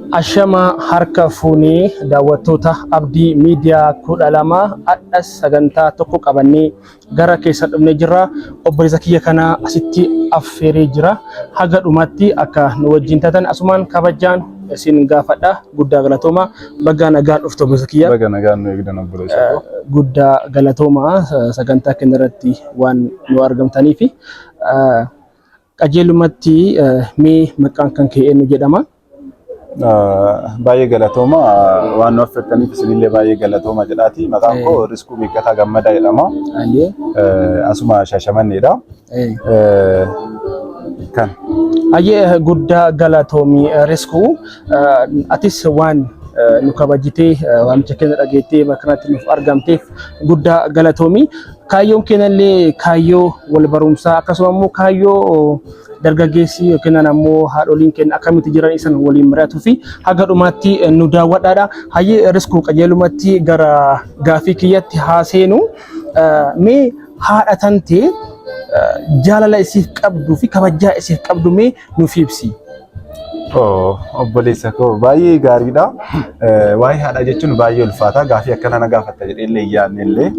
Ashama harka fuunee daawwattoota Abdii Miidiyaa 12 adhas sagantaa tokko qabannee gara keessa dhufnee jirra. Obboleessa kiyya kana asitti affeeree jira. Haga dhumatti akka nu wajjin taatan asumaan kabajaan isin gaafadha. Guddaa galatooma. Baga nagaan dhufte obboleessa kiyya. Baga nagaan nu eegdan obboleessa. Guddaa galatooma sagantaa keenya irratti waan nu argamtaniif. Qajeelumatti mee maqaan kan kee eenyu jedhama? Baay'ee galatooma waan nu affeertaniif isinillee baay'ee galatooma jedhaati. Maqaan koo Riskuu Miiqataa Gammadaa jedhama. Asuma Shaashamanneedha. Kan guddaa galatoomi Riskuu. Atis waan nu kabajitee waamicha keenya dhageettee bakka kanatti nuuf argamteef guddaa galatoomi. Kaayyoon keenyallee kaayyoo wal barumsaa akkasuma immoo kaayyoo dargaggeessi yookiin ammoo haadholiin keenya akkamitti jiran isan waliin mari'atuu fi haga dhumaatti nu daawwadhaadha. Hayyee Riskuu qajeelumatti gara gaafii kiyyatti haaseenu mee haadha tantee jaalala isiif qabduu fi kabajaa isiif qabdu mee nuuf ibsi. Obboleessa koo baay'ee gaariidha. Waa'ee haadha jechuun baay'ee ulfaata. Gaafii akkana na gaafatta jedhee yaadnellee.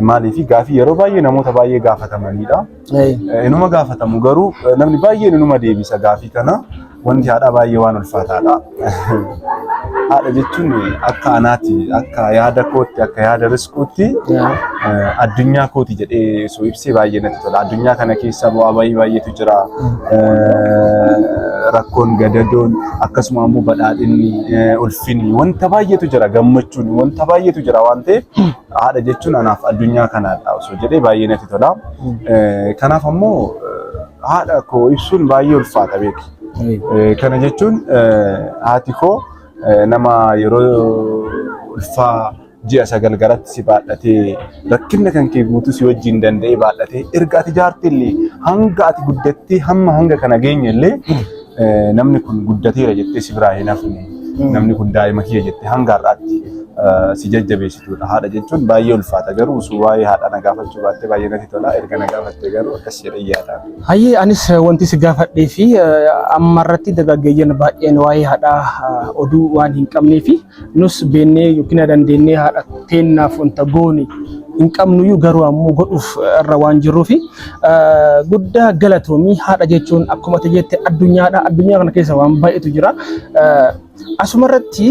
Maaliif gaafii yeroo baay'ee namoota baay'ee gaafatamanidha. Inuma gaafatamu garuu namni baay'een inuma deebisa gaafii kana. Wanti haadha baay'ee waan ulfaataadha. Haadha jechuun akka anaati, akka yaada kootti, akka yaada Riskuutti addunyaa kooti jedhee soo ibsee baay'ee natti tola. Addunyaa kana keessa bu'aa baay'eetu jira. Rakkoon gadadoon akkasuma immoo badhaadhinni ulfinni wanta baay'eetu jira, gammachuun wanta baay'eetu jira waan ta'eef haadha jechuun anaaf addunyaa kanaadha osoo jedhee baay'ee natti tola. Kanaaf ammoo haadha koo ibsuun baay'ee ulfaata beeki. Kana jechuun haati koo nama yeroo ulfaa ji'a 9 garatti si baadhatee rakkinna kan kee guutuu si wajjin danda'ee baadhatee erga ati jaartillee hanga ati guddattee hamma hanga kana geenyellee namni kun guddateera jettee si biraa hin hafne. Namni kun daa'ima kiyya jettee hanga har'aatti si jajjabeessituudha. Haadha jechuun baay'ee ulfaata garuu osoo waa'ee haadha na gaafachuu baattee baay'ee natti tola. Erga na gaafattee garuu akkas jedhee yaada. Hayyee anis wanti si gaafadhee fi ammarratti dargaggeeyyan baay'een waa'ee haadhaa oduu waan hin qabnee fi nus beennee yookiin dandeenyee haadha teennaaf wanta goone hin qabnuyyuu garuu ammoo godhuuf irra waan jirruufi guddaa galatoomii. Haadha jechuun akkuma jette addunyaadha. Addunyaa kana keessa waan baay'eetu jira. Asumarratti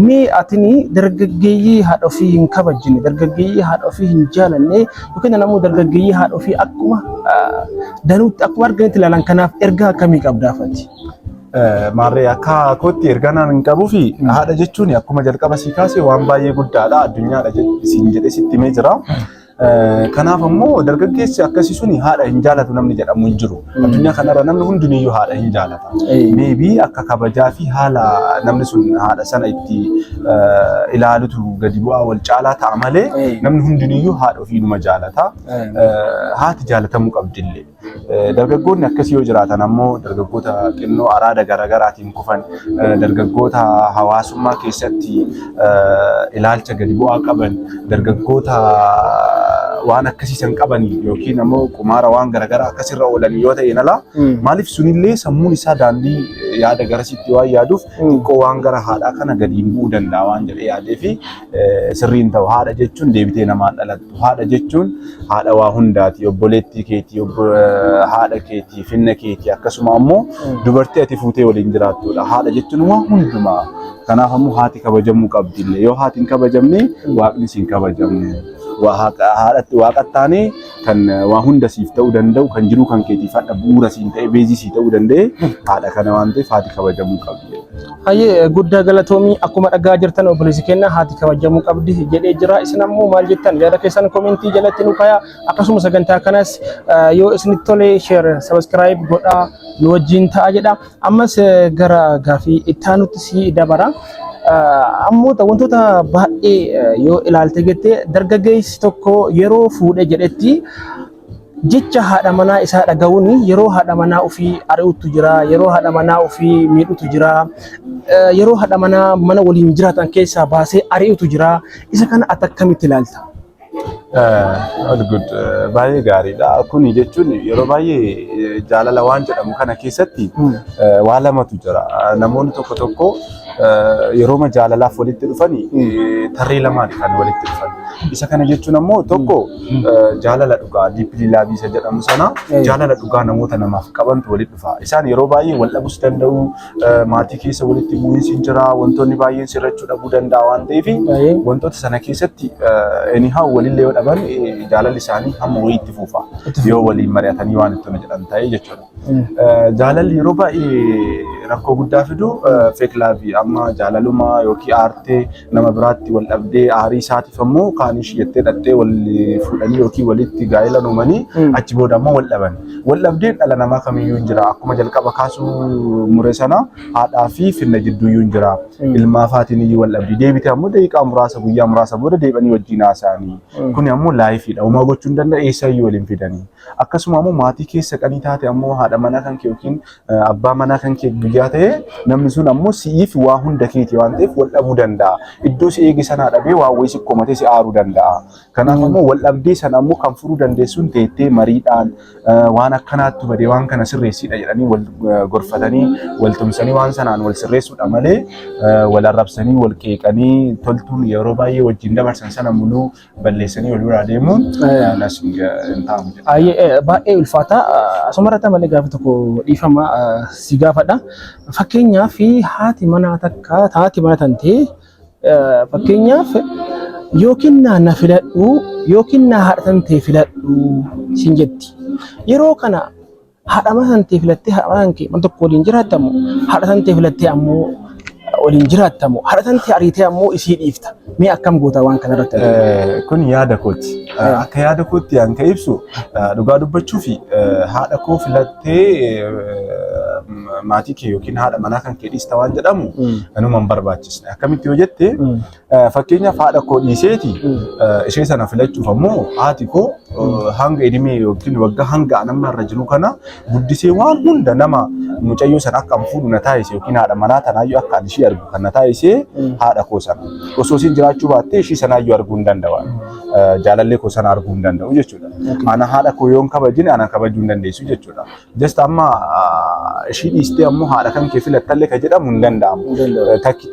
mee atini dargaggeeyyii haadha ofii hin kabajne, dargaggeeyyii haadha ofii hin jaalanne yookiin ammoo dargaggeeyyii haadha ofii akkuma danuutti akkuma arganitti ilaalan kanaaf ergaa akkamii qabdaafati? Maarree akka kootti ergaa hin qabuu fi haadha jechuun akkuma jalqaba sii kaasee waan baay'ee guddaadha. Addunyaadha siin jedhee sitti himee jira. Kanaaf ammoo dargaggeessi akkasii suni haadha hin jaalatu namni jedhamu hin jiru. Addunyaa kanarra namni hundinuyyuu haadha hin jaalata. Meebii akka kabajaa fi haala namni sun haadha sana itti ilaalutu gadi bu'aa wal caalaa ta'a malee namni hundinuyyuu haadha ofiinuma jaalata. Haati jaalatamuu qabdillee. Dargaggoonni akkasii yoo jiraatan ammoo dargaggoota xinnoo araada garaagaraatiin kufan, dargaggoota hawaasummaa keessatti ilaalcha gadi bu'aa qaban, dargaggoota waan akkasiisan qabanii yookiin ammoo qumaara waan garagaraa akkasirra oolan yoo ta'e nala maaliif sunillee sammuun isaa daandii yaada garasitti waan yaaduuf xiqqoo waan gara haadhaa kana gadiin bu'uu danda'a waan jedhee yaadee fi sirriin ta'u. Haadha jechuun deebitee namaan dhalattu. Haadha jechuun haadha waa hundaati. Obboleettii keetii, haadha keetii, finna keetii akkasuma ammoo dubartii ati fuutee waliin jiraattudha. Haadha jechuun waan hundumaa. Kanaaf ammoo haati kabajamuu qabdillee. Yoo haati hin kabajamne waaqni siin kabajamu. Haadhatti waaqattaanee kan waa hunda siif ta'uu danda'u kan jiru kan keetiif hadha bu'uura siin ta'e beezii sii ta'uu danda'e haadha kana waan ta'eef haati kabajamuu qabdi. Hayyee guddaa galatoomii. Akkuma dhagaa jirtan obboleessi keenya haati kabajamuu qabdi jedhee jira. Isin ammoo maal jettan yaada keessan komentii jalatti nu kaayaa. Akkasuma sagantaa kanas yoo isinitti tole share subscribe godhaa nu wajjin ta'a jedha. Ammas gara gaafii itti aanutti si dabara. Ammoo wantoota baay'ee yoo ilaalte jettee dargaggeessi tokko yeroo fuudhee jedhetti jecha haadha manaa isaa dhaga'uun yeroo haadha manaa ofii ari'utu jira, yeroo haadha manaa ofii miidhutu jira, yeroo haadha manaa mana waliin jiraatan keessaa baasee ari'utu jira. Isa kana ati akkamitti ilaalta? All good. Baay'ee gaariidha. Kuni jechuun yeroo baay'ee jaalala waan jedhamu kana keessatti waa lamatu jira. Namoonni tokko tokko yeroo jaalalaaf walitti dhufanii tarree lamaan kan walitti dhufan. Isa kana jechuun ammoo tokko jaalala dhugaa diippilii laabii isa jedhamu sana jaalala dhugaa namoota namaaf qabantu walitti dhufa. Isaan yeroo baay'ee wal dhabus danda'u, maatii keessa walitti bu'iinsi jira, wantoonni baay'een sirrachuu dhabuu danda'a waan ta'eef wantoota sana keessatti anyhow walillee yoo dhaban jaalalli isaanii hamma wayii itti fufa yoo waliin mari'atanii waan itti jedhan ta'ee jechuudha. Jaalalli yeroo baay'ee rakkoo guddaa fidu feek laabii amma jaalaluma yookiin aartee nama biraatti wal dhabdee aarii isaatiif ammoo kaanish jettee dhattee wal fuudhanii yookiin walitti gaa'ela uumanii achi booda ammoo wal dhaban. Wal dhabdeen dhala namaa kamiyyuu hin jira. Akkuma jalqaba kaasuu mure sana haadhaa fi finna jidduuyyuu hin jira. Ilmaa faatiin iyyuu wal dhabdi. Deebitee ammoo daqiiqaa muraasa guyyaa muraasa booda deebanii wajjin haasa'anii. Kuni ammoo laayifiidha. Uumaa gochuu hin danda'a eessayyuu waliin fidanii. Akkasuma ammoo maatii keessa qanii taate ammoo haadha manaa kan kee yookiin abbaa manaa kan kee guyyaa ta'e namni sun ammoo si'iif waa hunda keeti waan ta'eef wal dhabuu danda'a. Iddoo si eege sanaa dhabee waa wayii si qomatee si aaruu danda'a. Kanaaf ammoo wal dhabdee sana ammoo kan furuu dandeessuun teettee mariidhaan waan akkanaatti badee waan kana sirreessidha jedhanii wal gorfatanii wal tumsanii waan sanaan wal sirreessuudha malee wal arrabsanii wal qeeqanii toltuun yeroo baay'ee wajjin dabarsan sana muluu balleessanii wal biraa deemuun nas hin ta'amu. Baay'ee ulfaata. Asumarratti malee gaafa tokko dhiifama si gaafadha. Fakkeenyaaf haati manaa takka haati mana tantee fakkeenyaaf yookiin na filadhu yookiin na haadha tantee filadhu siin jetti. Yeroo kana haadha mana tantee filattee haadha mana kee mana tokko waliin jiraattamu haadha tantee filattee ammoo waliin jiraattamu haadha tantee ariitee ammoo isii dhiifta. Mee akkam goota waan kana irratti? Kun yaada kooti. Akka yaada kootti aan ka ibsu dhugaa dubbachuu fi haadha koo filattee maatii kee yookiin haadha manaa kan kee dhiista waan jedhamu anuma hin barbaachisne. Akkamitti yoo jette fakkeenyaaf haadha koo dhiiseeti ishee sana filachuuf ammoo haati koo hanga edimee yookiin waggaa hanga nama irra jiru kana guddisee waan hunda nama mucayyoo sana akka fuudhu na taasise yookiin haadha manaa tanaayyuu akka ishee argu kan na taasise haadha koo sana. Osoo isin jiraachuu baattee ishee sanaayyuu arguu hin danda'u. Jaalallee koo sana arguu hin danda'u jechuudha. Ana haadha koo yoon kabajine ana kabajuu hin dandeessu jechuudha. Just amma ishee dhiistee ammoo haadha kan kee filattallee ka jedhamu hin danda'amu.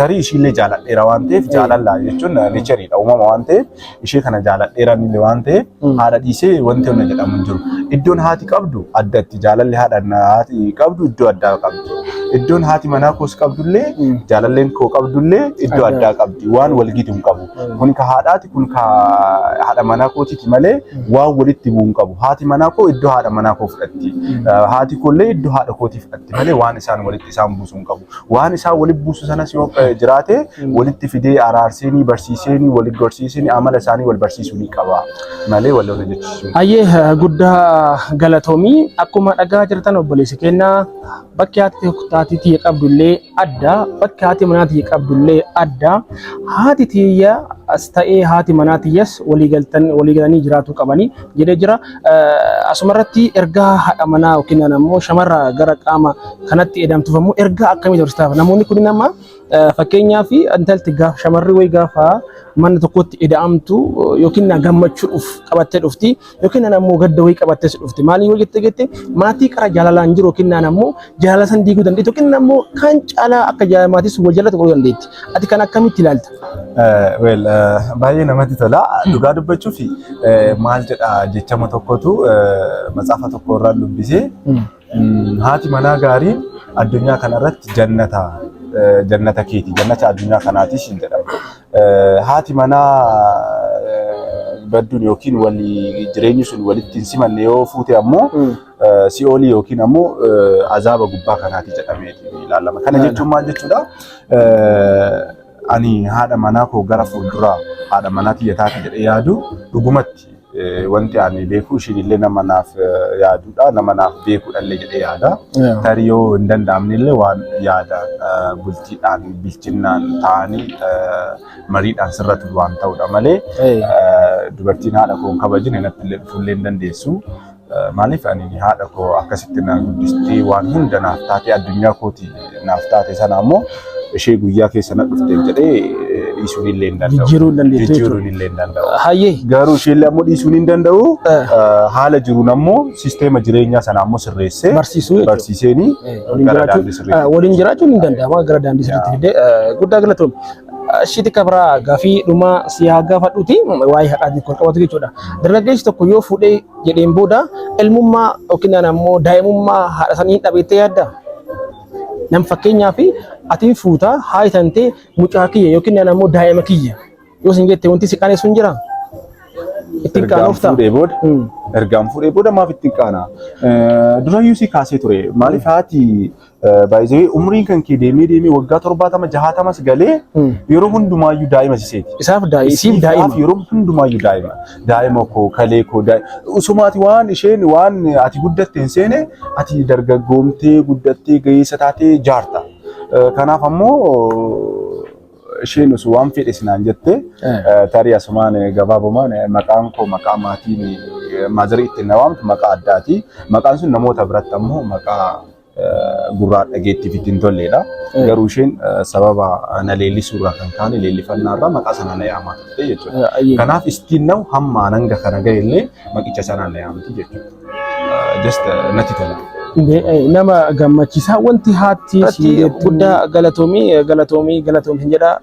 Tarii ishiillee jaaladheera waan ta'eef jaalallaa jechuun neechariidha uumama waan ta'eef ishee kana jaaladheeranillee waan ta'eef haadha dhiisee wanti hunda jedhamu hin jiru. Iddoon haati qabdu addatti jaalalli haati qabdu iddoo addaa qabdi. Iddoon haati manaa koos qabdullee jaalalleen koo qabdullee iddoo addaa qabdi. Waan wal gitu hin qabu. Kun ka haadhaati kun ka haadha manaa kootiiti malee waan walitti bu'u hin qabu. Haati manaa koo iddoo haadha manaa koo fudhatti. Haati koollee iddoo haadha kootii fudhatti malee waan isaan walitti isaan buusu hin qabu. Waan isaan walitti buusu sanas yoo jiraate walitti fidee araarseenii barsiiseenii walitti gorsiiseenii amala isaanii wal barsiisuu ni qaba malee wal lola jechuudha. Ayyee guddaa galatoomii akkuma dhagaa jirtan obboleessi kennaa bakki haati taatiitii qabdullee adda bakki haati manaatii qabdullee adda haati tiyya as ta'ee haati manaatiyyas waliigalanii jiraatu qabanii jedhee jira. Asumarratti ergaa haadha manaa yookiin ammoo shamarra gara qaama kanatti edamtuuf ammoo ergaa akkamii dabarsitaa namoonni kun nama fakkeenyaaf intalti gaafa shamarri wayi gaafa mana tokkotti eda'amtu yookiin gammachuudhaaf qabattee dhufti yookiin ammoo gadda wayi qabattee dhufti. Maaliif yoo jette maatii qara jaalalaan jiru yookiin ammoo jaalala san diiguu dandeetti yookiin ammoo kan caalaa akka maatii sun wal jaalatu godhuu dandeetti. Ati kan akkamitti ilaalta? Baay'ee namatti tola. Dhugaa dubbachuu fi maal jedha jechama tokkotu matsaafa tokko irraa dubbisee haati manaa gaariin addunyaa kanarratti jannata keeti jannata addunyaa kanaatis hin jedhamu. Haati manaa badduun yookiin walii jireenyi sun walitti hin simanne yoo fuute ammoo si'oolii yookiin ammoo azaaba gubbaa kanaati jedhamee ilaalama. Kana jechuun maal jechuudha? Ani haadha manaa koo gara fuulduraa haadha manaa tiyyataati jedhee yaadu dhugumatti wanti ani beeku ishiinillee nama naaf yaadudha nama naaf beekudhallee jedhee yaada. Tarii yoo hin danda'amnellee waan yaada bultiidhaan bilchinnaan ta'anii mariidhaan sirratu waan ta'udha malee dubartiin haadha koo kabajine natti illee dhufullee hin dandeessu. Maaliif ani haadha koo akkasitti na guddistee waan hunda naaf taate addunyaa kooti naaf taate sana ammoo ishee guyyaa keessa na dhufteef jedhee dhiisuun illee hin danda'u. Jijjiiruun illee hin danda'u. Hayyee. Garuu isheen ammoo dhiisuun hin danda'u. Haala jiruun ammoo sisteema jireenyaa sana ammoo sirreessee barsiiseenii waliin jiraachuun hin danda'ama gara daandii sirriitti fidee guddaa galatoom. Shiti kabraa gaafii dhuma siyaa gaafadhuuti waa'ee haadhaatiin wal qabatu jechuudha. Dargaggeessi tokko yoo fuudhee jedheen booda ilmummaa yookiin ammoo daa'imummaa haadha sanii dhabeettee yaadda. Nam fakkeenyaaf atiin fuutaa haayitantee mucaa kiyya yookiin ammoo daa'ima kiyya yoo isin jette wanti si qaanessu hin jiraa? Ittiin qaanoftaa? Ergaan fuudhee booda maaf ittiin qaanaa? Durayyuu si kaasee ture. Maaliif haati baay'ee umriin kan kee deemee waggaa 70 60 galee yeroo hundumaayyuu daa'ima siseeti. Isaaf daa'ima. Yeroo hundumaayyuu daa'ima. Daa'ima koo kalee koo usumaati waan isheen waan ati guddatte hin seene ati dargaggoomtee guddattee ga'eessa taatee jaarta. Kanaaf ammoo isheen osoo waan fedhe sinaan jette tarii asumaan gabaabumaan maqaan koo maqaa maatiin maazarii ittiin na waamtu maqaa addaati. Maqaan sun namoota biratti ammoo maqaa gurraa dhageettiif ittiin tolleedha. Garuu isheen sababa na leellisuurraa kan kaane leellifannaarraa maqaa sana na yaamaa turte jechuudha. Kanaaf istiin na'u hamma hanga kana ga'e illee maqicha sanaan na yaamti jechuudha. Just natti tola. Nama gammachiisaa wanti haati guddaa galatoomii hin jedhaa.